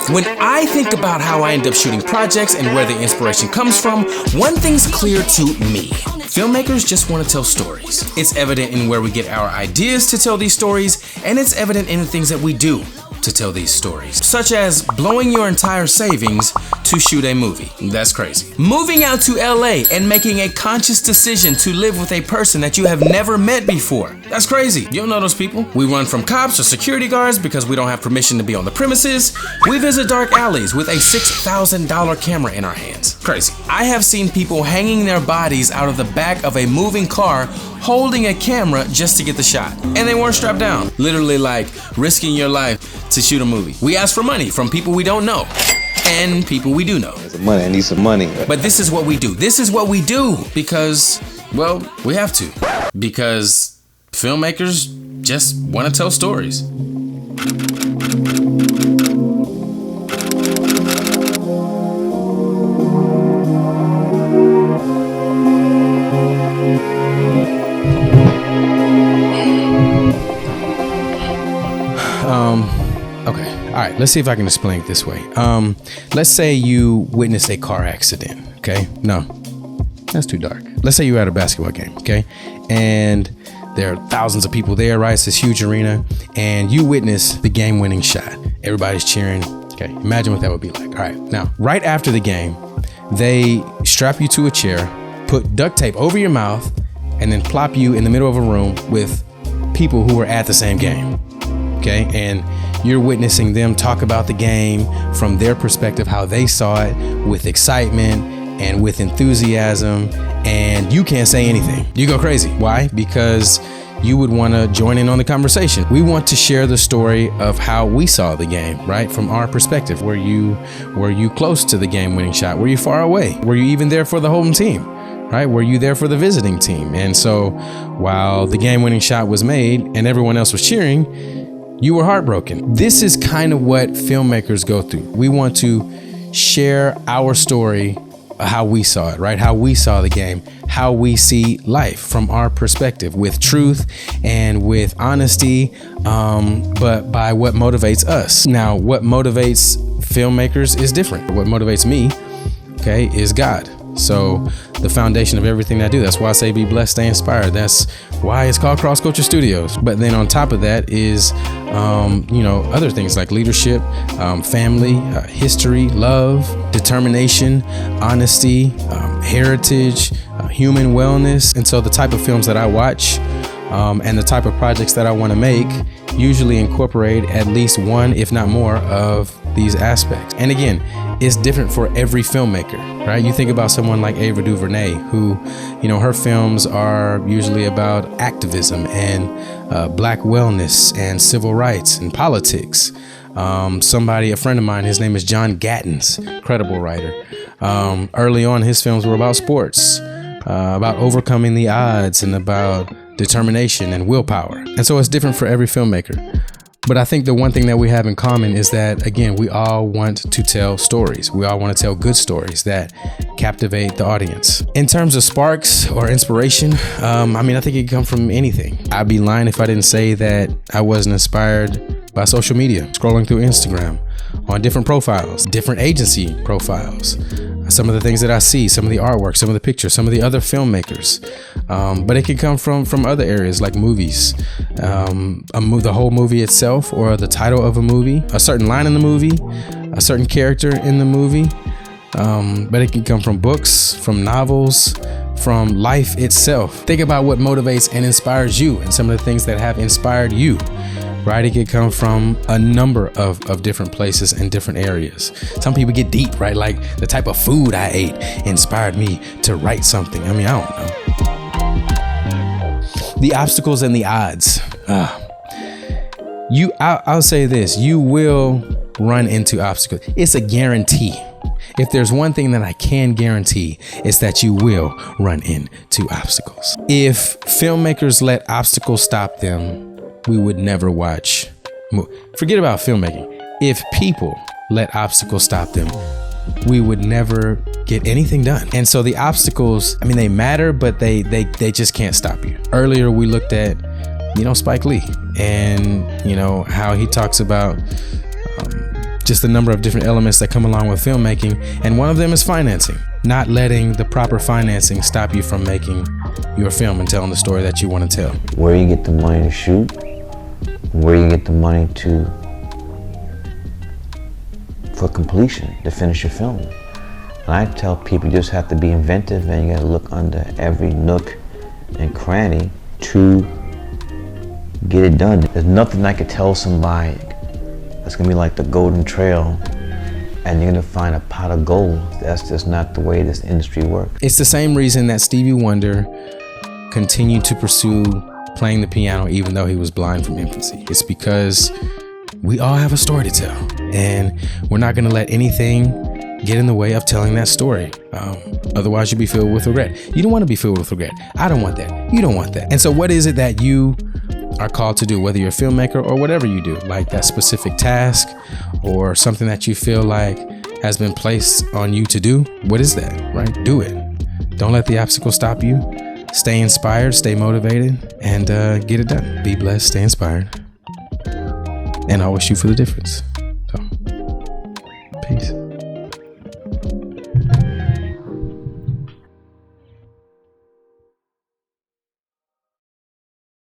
When I think about how I end up shooting projects and where the inspiration comes from, one thing's clear to me. Filmmakers just want to tell stories. It's evident in where we get our ideas to tell these stories, and it's evident in the things that we do to tell these stories, such as blowing your entire savings to shoot a movie. That's crazy. Moving out to LA and making a conscious decision to live with a person that you have never met before. That's crazy. You don't know those people. We run from cops or security guards because we don't have permission to be on the premises. We visit dark alleys with a $6,000 camera in our hands. Crazy. I have seen people hanging their bodies out of the back of a moving car holding a camera just to get the shot. And they weren't strapped down. Literally like risking your life to shoot a movie. We ask for money from people we don't know and people we do know. I need some money. But this is what we do. This is what we do because, well, we have to. Because filmmakers just want to tell stories. Okay. All right. Let's see if I can explain it this way. Let's say you witnessed a car accident. Okay. No, that's too dark. Let's say you're at a basketball game. Okay. And there are thousands of people there, right? It's this huge arena and you witness the game winning shot. Everybody's cheering. Okay. Imagine what that would be like. All right. Now, right after the game, they strap you to a chair, put duct tape over your mouth, and then plop you in the middle of a room with people who were at the same game. Okay. And you're witnessing them talk about the game from their perspective, how they saw it, with excitement and with enthusiasm, and you can't say anything. You go crazy. Why? Because you would want to join in on the conversation. We want to share the story of how we saw the game, right? From our perspective. Were you close to the game-winning shot? Were you far away? Were you even there for the home team? Right? Were you there for the visiting team? And so while the game-winning shot was made and everyone else was cheering, you were heartbroken. This is kind of what filmmakers go through. We want to share our story, how we saw it, right? How we saw the game, how we see life from our perspective, with truth and with honesty, but by what motivates us. Now, what motivates filmmakers is different. What motivates me, okay, is God. So the foundation of everything I do. That's why I say be blessed, stay inspired. That's why it's called Cross Culture Studios. But then on top of that is, other things like leadership, family, history, love, determination, honesty, heritage, human wellness. And so the type of films that I watch and the type of projects that I want to make usually incorporate at least one, if not more, of these aspects. And again, it's different for every filmmaker, right? You think about someone like Ava DuVernay, who, her films are usually about activism and black wellness and civil rights and politics. A friend of mine, his name is John Gatton's, incredible writer. Early on, his films were about sports, about overcoming the odds and about determination and willpower. And so it's different for every filmmaker. But I think the one thing that we have in common is that, again, we all want to tell stories. We all want to tell good stories that captivate the audience. In terms of sparks or inspiration, I think it can come from anything. I'd be lying if I didn't say that I wasn't inspired by social media, scrolling through Instagram, on different profiles, different agency profiles, some of the things that I see, some of the artwork, some of the pictures, some of the other filmmakers. But it can come from other areas like movies, the whole movie itself, or the title of a movie, a certain line in the movie, a certain character in the movie. But it can come from books, from novels, from life itself. Think about what motivates and inspires you and some of the things that have inspired you. Right? It could come from a number of different places and different areas. Some people get deep, right? Like the type of food I ate inspired me to write something. I don't know. The obstacles and the odds. I'll say this, you will run into obstacles. It's a guarantee. If there's one thing that I can guarantee, it's that you will run into obstacles. If filmmakers let obstacles stop them, we would never watch. Forget about filmmaking. If people let obstacles stop them, we would never get anything done. And so the obstacles, they matter, but they just can't stop you. Earlier, we looked at, Spike Lee and, how he talks about just the number of different elements that come along with filmmaking. And one of them is financing. Not letting the proper financing stop you from making your film and telling the story that you want to tell. Where you get the money to shoot, where you get the money for completion, to finish your film. And I tell people you just have to be inventive, and you gotta look under every nook and cranny to get it done. There's nothing I could tell somebody that's gonna be like the golden trail and you're gonna find a pot of gold. That's just not the way this industry works. It's the same reason that Stevie Wonder continued to pursue playing the piano even though he was blind from infancy. It's because we all have a story to tell, and we're not gonna let anything get in the way of telling that story. Otherwise you'll be filled with regret. You don't want to be filled with regret. I don't want that. You don't want that. And so what is it that you are called to do, whether you're a filmmaker or whatever you do, like that specific task or something that you feel like has been placed on you to do? What is that, right? Do it. Don't let the obstacle stop you. Stay inspired, stay motivated, and get it done. Be blessed, stay inspired, and always shoot for the difference.